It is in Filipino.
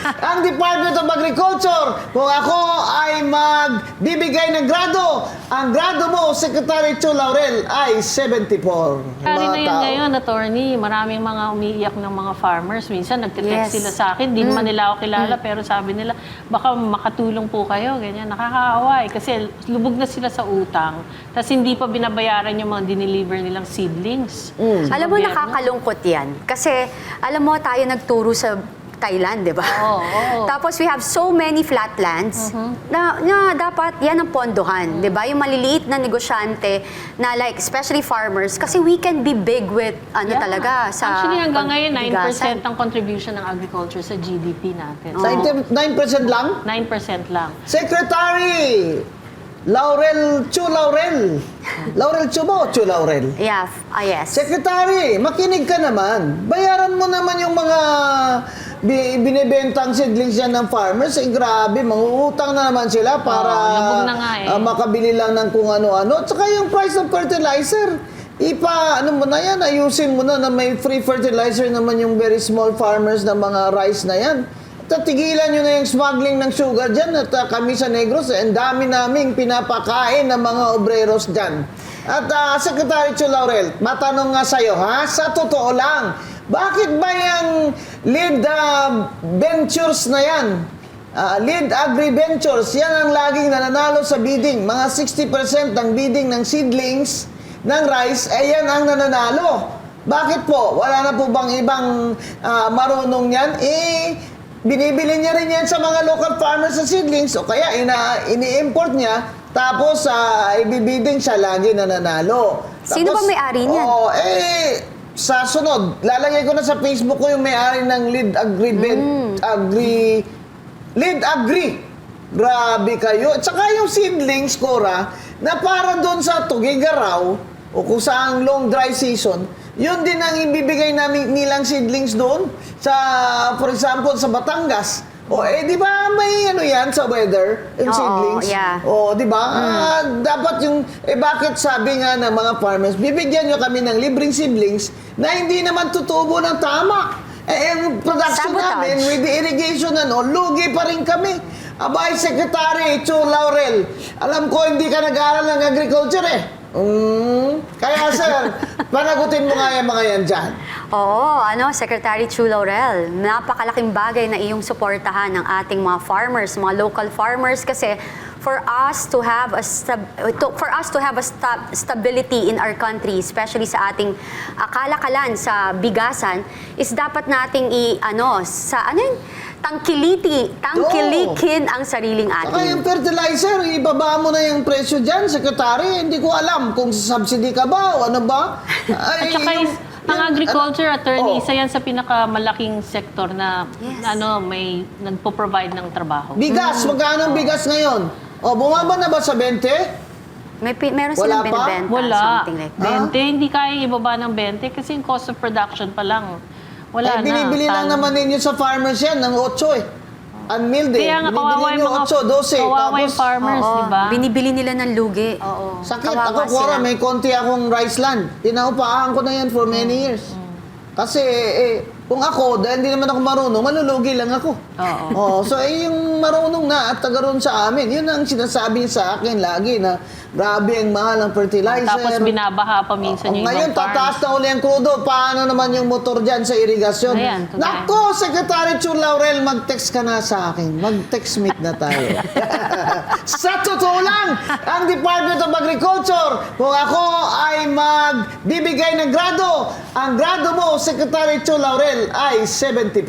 ang Department of Agriculture. Kung ako ay magbibigay ng grado, ang grado mo, Secretary Chu Laurel, ay 74. Kari na Mga yun tao. ngayon, attorney. Maraming mga umiiyak ng mga farmers. Minsan nagte-text Yes. sila sa akin. Di man nila ako kilala, pero sabi nila, baka makatulong po kayo. Ganyan, nakakaawa eh. Kasi lubog na sila sa utang. Tapos hindi pa binabayaran yung mga dineliver nilang seedlings. Sa Alam mo, gobyerno. nakakalungkot yan. Kasi, alam mo, tayo nagturo sa Thailand, di ba? Oo. Tapos we have so many flatlands na dapat yan ang pondohan, di ba? Yung maliliit na negosyante na like, especially farmers, kasi we can be big with Yeah. talaga sa Actually, hanggang ngayon, pagbigasan. 9% ang contribution ng agriculture sa GDP natin. 9% lang? 9% lang. Secretary Laurel Chu Laurel. Laurel Chu ba o Chu Laurel? Yeah, yes. Secretary, makinig ka naman. Bayaran mo naman yung mga binibentang seedlings yan ng farmers. Eh, grabe, mangungutang na naman sila para lubog na nga eh. makabili lang ng kung ano-ano. At saka yung price of fertilizer. Ano mo na yan, ayusin mo na may free fertilizer naman yung very small farmers na mga rice na yan. Tatigilan nyo na yung smuggling ng sugar dyan at kami sa Negros, ang dami naming pinapakain ng mga obreros dyan. At Secretary Chu Laurel, matanong nga sa'yo, ha? Sa totoo lang, bakit ba yung lead ventures na yan? Lead agri-ventures, yan ang laging nananalo sa bidding. Mga 60% ng bidding ng seedlings ng rice, yan ang nananalo. Bakit po? Wala na po bang ibang marunong yan? Binibili niya rin yan sa mga local farmers sa seedlings o kaya ini-import niya tapos ibibiding siya lagi nananalo. Sino ba may-ari niyan? Sa sunod, lalagay ko na sa Facebook ko yung may-ari ng Lead Agri. Grabe kayo. At saka yung seedlings, Cora, na para doon sa Tugigaraw o kung saan long dry season, yun din ang ibibigay namin nilang seedlings doon sa, for example, sa Batangas. Di ba may yan sa weather, yung Oo, seedlings? yeah. Di ba? Dapat yung, bakit sabi nga ng mga farmers, bibigyan nyo kami ng libreng seedlings na hindi naman tutubo ng tama. Yung production Sabotage. namin, with the irrigation lugi pa rin kami. Abay, Secretary Chu Laurel, alam ko hindi ka nag-aaral ng agriculture Kaya sir, panagutin mo nga yung mga yan dyan. Oo, Secretary Chu Laurel, napakalaking bagay na iyong suportahan ng ating mga farmers, mga local farmers kasi for us to have a stability in our country, especially sa ating kalakalan sa bigasan, is dapat nating tangkilikin ang sariling Saka atin. yung fertilizer, ibaba mo na yung presyo dyan, Secretary. Hindi ko alam kung subsidy ka ba o ano ba. At saka ang agriculture, attorney, Oo. isa yan sa pinakamalaking sektor na Yes. may nagpo-provide ng trabaho. Bigas, magkano ang bigas ngayon? Bumaba na ba sa 20? Meron Wala silang pa? binibenta, Wala. something like that. 20, hindi kaya ibaba ng 20 kasi yung cost of production pa lang. Wala na. Binibili lang naman ninyo sa farmers yan ng 8 Unmilled Kaya nga, kawawa Binibili yung nyo mga 8, 12. kawawa yung farmers, Oo, di ba? binibili nila ng lugi. Oo. Sakit. Kawawa Ako, Cora, sila. may konti akong rice land. Pinaupahan ko na yan for many years. Kasi, kung ako, dahil hindi naman ako marunong, malulugi lang ako. Oo. So, yung marunong na at taga ron sa amin, yun ang sinasabi sa akin lagi na grabe ang mahal ng fertilizer. Tapos binabaha pa minsan yung Ngayon, ibang farms. tataas na uli ang krudo. Paano naman yung motor dyan sa irigasyon? Ayan, kagaya. Nako, Secretary Chu Laurel, mag-text ka na sa akin. Mag-text meet na tayo. Sa totoo lang, ang Department of Agriculture, kung ako ay magbibigay ng grado, ang grado mo, Secretary Chu Laurel, ay 74.